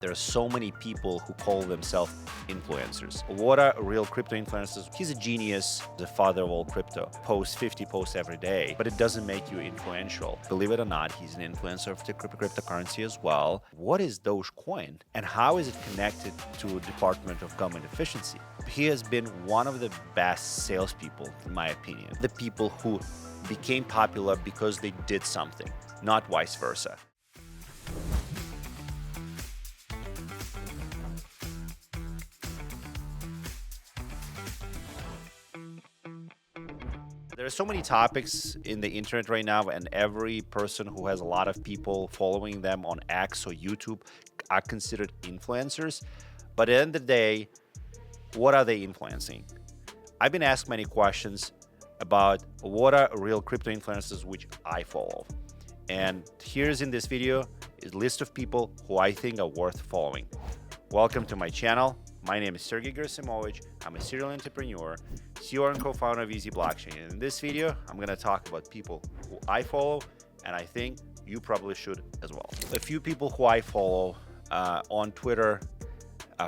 There are so many people who call themselves influencers. What are real crypto influencers? He's a genius, the father of all crypto. Posts 50 posts every day, but it doesn't make you influential. Believe it or not, he's an influencer of the cryptocurrency as well. What is Dogecoin and how is it connected to Department of Government Efficiency? He has been one of the best salespeople, in my opinion. The people who became popular because they did something, not vice versa. There are so many topics in the internet right now, and every person who has a lot of people following them on X or YouTube are considered influencers. But at the end of the day, what are they influencing? I've been asked many questions about what are real crypto influencers which I follow. And here's in this video a list of people who I think are worth following. Welcome to my channel. My name is Sergii Gerasymovych. I'm a serial entrepreneur, CEO and co-founder of Easy Blockchain. And in this video, I'm going to talk about people who I follow, and I think you probably should as well. A few people who I follow on Twitter,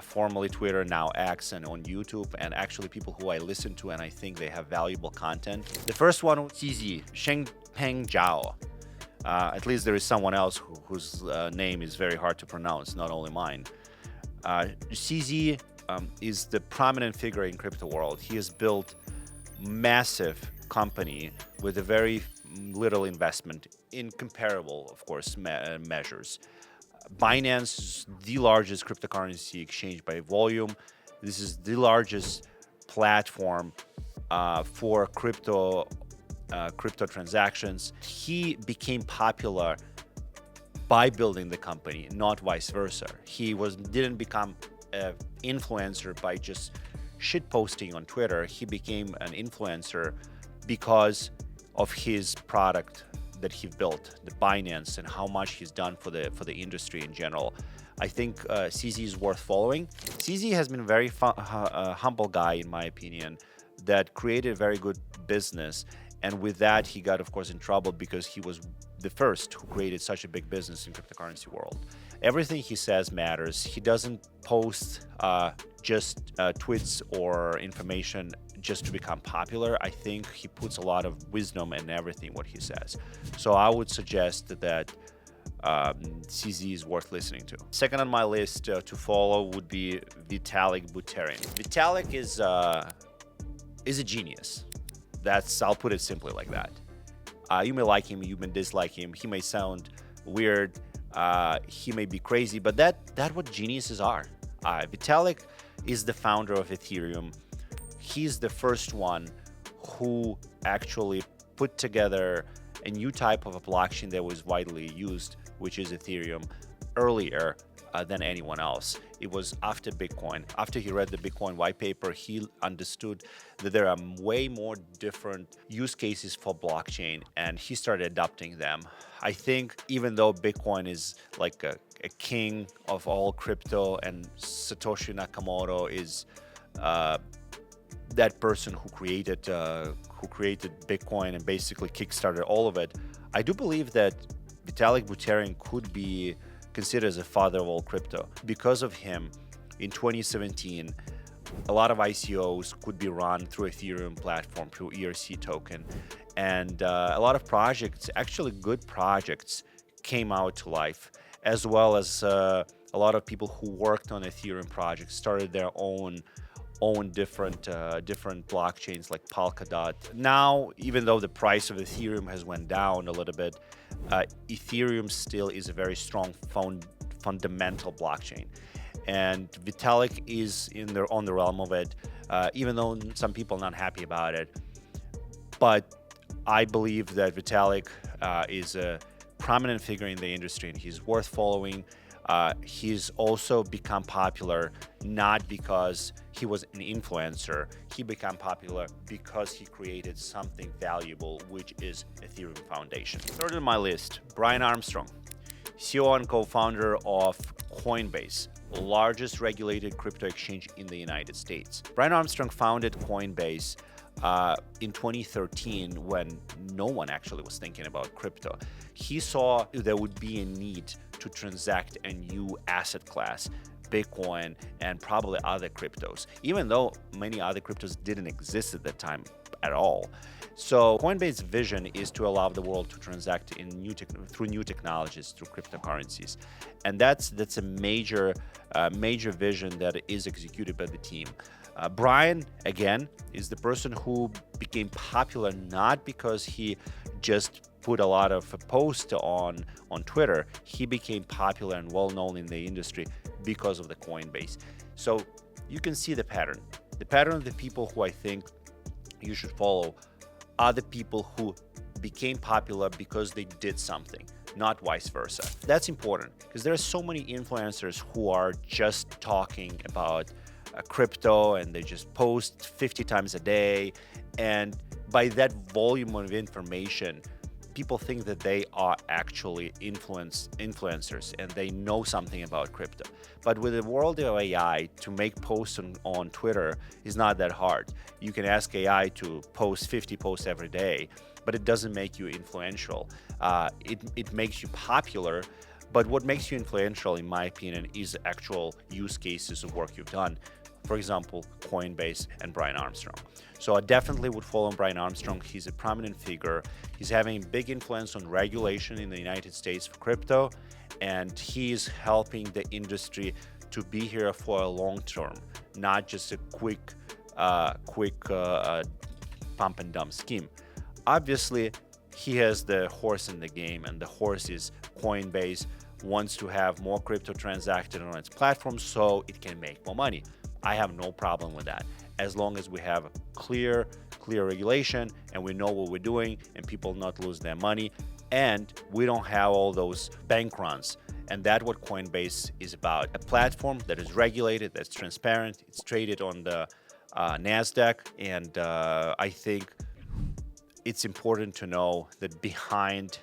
formerly Twitter, now X, and on YouTube, and actually people who I listen to and I think they have valuable content. The first one, CZ, Changpeng Zhao. At least there is someone else whose name is very hard to pronounce, not only mine. CZ is the prominent figure in crypto world. He has built massive company with a very little investment in comparable, of course, measures. Binance is the largest cryptocurrency exchange by volume. This is the largest platform for crypto transactions. He became popular by building the company, not vice versa. He didn't become an influencer by just shit posting on Twitter. He became an influencer because of his product that he built, the Binance, and how much he's done for the industry in general. I think CZ is worth following. CZ has been a very humble guy, in my opinion, that created a very good business. And with that, he got, of course, in trouble because he was the first who created such a big business in cryptocurrency world. Everything he says matters. He doesn't post just tweets or information just to become popular. I think he puts a lot of wisdom in everything what he says. So I would suggest that CZ is worth listening to. Second on my list to follow would be Vitalik Buterin. Vitalik is a genius. I'll put it simply like that. You may like him, you may dislike him. He may sound weird. He may be crazy, but that's what geniuses are. Vitalik is the founder of Ethereum. He's the first one who actually put together a new type of a blockchain that was widely used, which is Ethereum, earlier than anyone else. It was after Bitcoin. After he read the Bitcoin white paper, he understood that there are way more different use cases for blockchain, and he started adopting them. I think even though Bitcoin is like a king of all crypto, and Satoshi Nakamoto is that person who created Bitcoin and basically kickstarted all of it, I do believe that Vitalik Buterin could be considered as a father of all crypto. Because of him, in 2017, a lot of ICOs could be run through Ethereum platform, through ERC token. And a lot of projects, actually good projects, came out to life, as well as a lot of people who worked on Ethereum projects started their own different blockchains like Polkadot. Now, even though the price of Ethereum has went down a little bit, Ethereum still is a very strong fundamental blockchain, and Vitalik is on the realm of it, even though some people are not happy about it. But I believe that Vitalik is a prominent figure in the industry, and he's worth following. He's also become popular not because he was an influencer. He became popular because he created something valuable, which is Ethereum Foundation. Third on my list, Brian Armstrong, CEO and co-founder of Coinbase, largest regulated crypto exchange in the United States. Brian Armstrong founded Coinbase in 2013 when no one actually was thinking about crypto. He saw there would be a need to transact a new asset class, Bitcoin and probably other cryptos, even though many other cryptos didn't exist at that time at all. So Coinbase's vision is to allow the world to transact in through new technologies, through cryptocurrencies, and that's a major vision that is executed by the team. Brian, again, is the person who became popular not because he just put a lot of posts on Twitter. He became popular and well known in the industry because of the Coinbase. So you can see the pattern. The pattern of the people who I think you should follow are the people who became popular because they did something, not vice versa. That's important because there are so many influencers who are just talking about crypto and they just post 50 times a day. And by that volume of information, people think that they are actually influencers and they know something about crypto. But with the world of AI, to make posts on Twitter is not that hard. You can ask AI to post 50 posts every day, but it doesn't make you influential. It makes you popular, but what makes you influential, in my opinion, is actual use cases of work you've done. For example, Coinbase and Brian Armstrong. So I definitely would follow Brian Armstrong. He's a prominent figure. He's having big influence on regulation in the United States for crypto, and he's helping the industry to be here for a long term, not just a quick pump and dump scheme. Obviously, he has the horse in the game, and the horse is Coinbase wants to have more crypto transacted on its platform so it can make more money. I have no problem with that, as long as we have clear regulation and we know what we're doing and people not lose their money and we don't have all those bank runs. And that's what Coinbase is about, a platform that is regulated, that's transparent, it's traded on the NASDAQ, and I think it's important to know that behind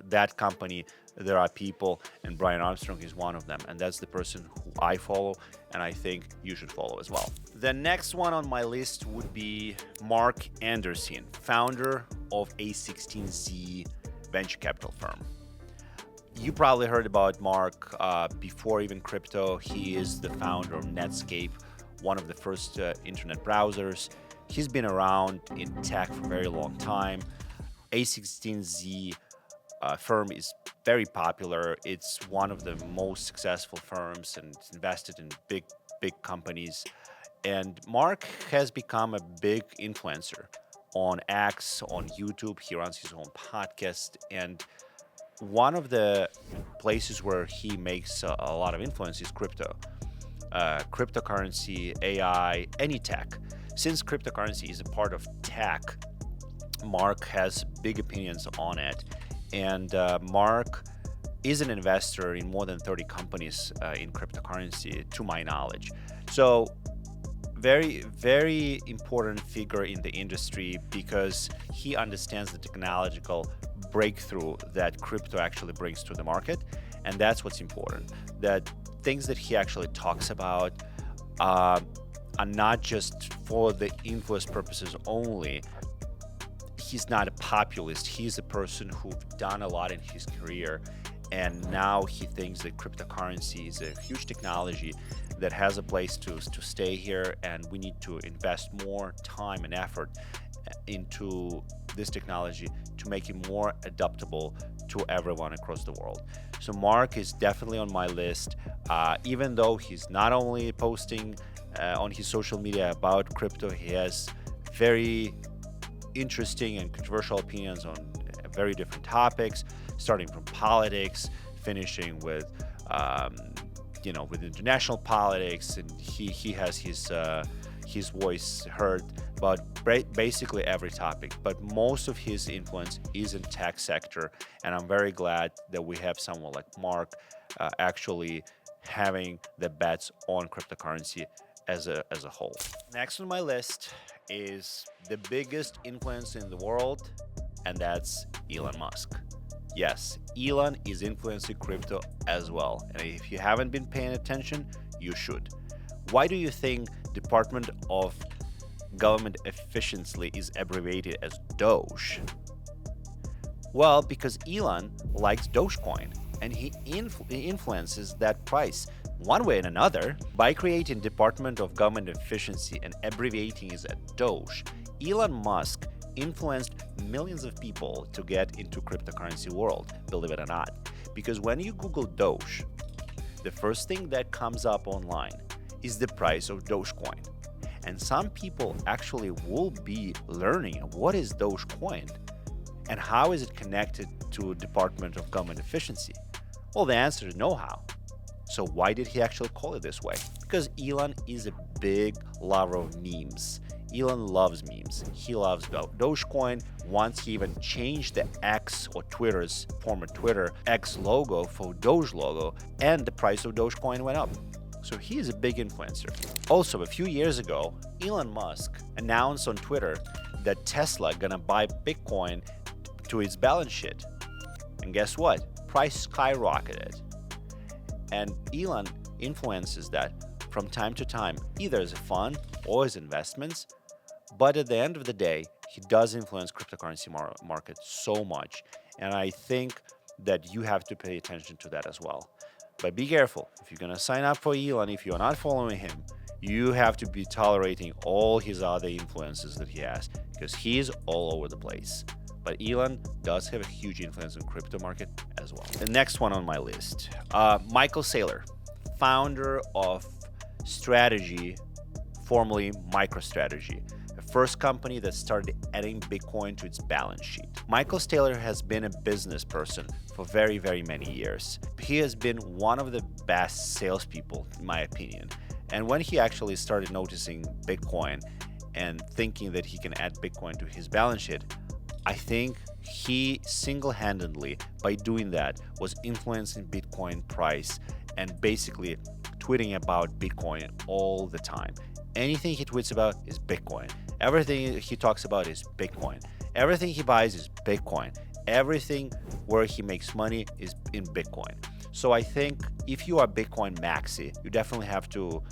that company there are people, and Brian Armstrong is one of them, and that's the person who I follow, and I think you should follow as well. The next one on my list would be Marc Andreessen, founder of A16Z venture capital firm. You probably heard about Marc before even crypto. He is the founder of Netscape, one of the first internet browsers. He's been around in tech for a very long time. A16Z firm is very popular. It's one of the most successful firms and it's invested in big companies. And Marc has become a big influencer on X, on YouTube. He runs his own podcast. And one of the places where he makes a lot of influence is crypto. Cryptocurrency, AI, any tech. Since cryptocurrency is a part of tech, Marc has big opinions on it. And Marc is an investor in more than 30 companies in cryptocurrency, to my knowledge. So very, very important figure in the industry because he understands the technological breakthrough that crypto actually brings to the market. And that's what's important, that things that he actually talks about are not just for the influence purposes only. He's not a populist. He's a person who's done a lot in his career, and now he thinks that cryptocurrency is a huge technology that has a place to stay here, and we need to invest more time and effort into this technology to make it more adaptable to everyone across the world. So Marc is definitely on my list, even though he's not only posting on his social media about crypto, he has very interesting and controversial opinions on very different topics, starting from politics, finishing with with international politics, and he has his voice heard about basically every topic. But most of his influence is in tech sector, and I'm very glad that we have someone like Marc actually having the bets on cryptocurrency as a whole. Next on my list is the biggest influence in the world, and that's Elon Musk. Yes, Elon is influencing crypto as well, and if you haven't been paying attention, you should. Why do you think Department of Government Efficiency is abbreviated as Doge? Well, because Elon likes Dogecoin. and he influences that price one way and another by creating Department of Government Efficiency and abbreviating it as Doge. Elon Musk influenced millions of people to get into cryptocurrency world, believe it or not. Because when you Google Doge, the first thing that comes up online is the price of Dogecoin. And some people actually will be learning what is Dogecoin and how is it connected to Department of Government Efficiency. Well, the answer is no how. So why did he actually call it this way? Because Elon is a big lover of memes. Elon loves memes. He loves Dogecoin. Once he even changed the X or Twitter's former Twitter X logo for Doge logo, and the price of Dogecoin went up. So he is a big influencer. Also, a few years ago, Elon Musk announced on Twitter that Tesla gonna buy Bitcoin to its balance sheet. And guess what? Price skyrocketed. And Elon influences that from time to time, either as a fund or as investments. But at the end of the day, he does influence cryptocurrency market so much. And I think that you have to pay attention to that as well. But be careful. If you're going to sign up for Elon, if you're not following him, you have to be tolerating all his other influences that he has, because he's all over the place. But Elon does have a huge influence in crypto market as well. The next one on my list, Michael Saylor, founder of Strategy, formerly MicroStrategy, the first company that started adding Bitcoin to its balance sheet. Michael Saylor has been a business person for very, very many years. He has been one of the best salespeople, in my opinion. And when he actually started noticing Bitcoin and thinking that he can add Bitcoin to his balance sheet, I think he single-handedly, by doing that, was influencing Bitcoin price and basically tweeting about Bitcoin all the time. Anything he tweets about is Bitcoin. Everything he talks about is Bitcoin. Everything he buys is Bitcoin. Everything where he makes money is in Bitcoin. So I think if you are Bitcoin maxi, you definitely have to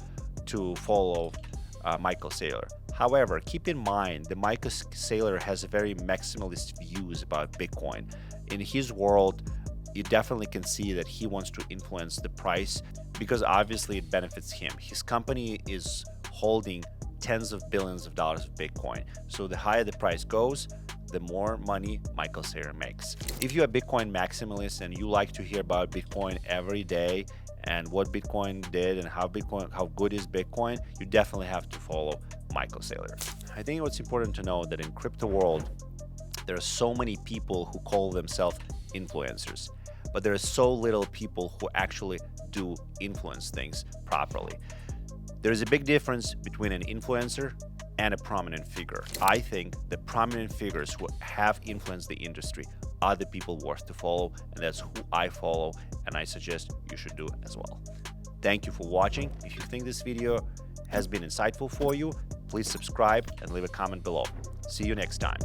follow Michael Saylor. However, keep in mind that Michael Saylor has a very maximalist views about Bitcoin. In his world, you definitely can see that he wants to influence the price because obviously it benefits him. His company is holding tens of billions of dollars of Bitcoin. So the higher the price goes, the more money Michael Saylor makes. If you're a Bitcoin maximalist and you like to hear about Bitcoin every day and what Bitcoin did and how good is Bitcoin, you definitely have to follow Michael Saylor. I think what's important to know that in crypto world, there are so many people who call themselves influencers, but there are so little people who actually do influence things properly. There's a big difference between an influencer and a prominent figure. I think the prominent figures who have influenced the industry are the people worth to follow, and that's who I follow, and I suggest you should do as well. Thank you for watching. If you think this video has been insightful for you, please subscribe and leave a comment below. See you next time.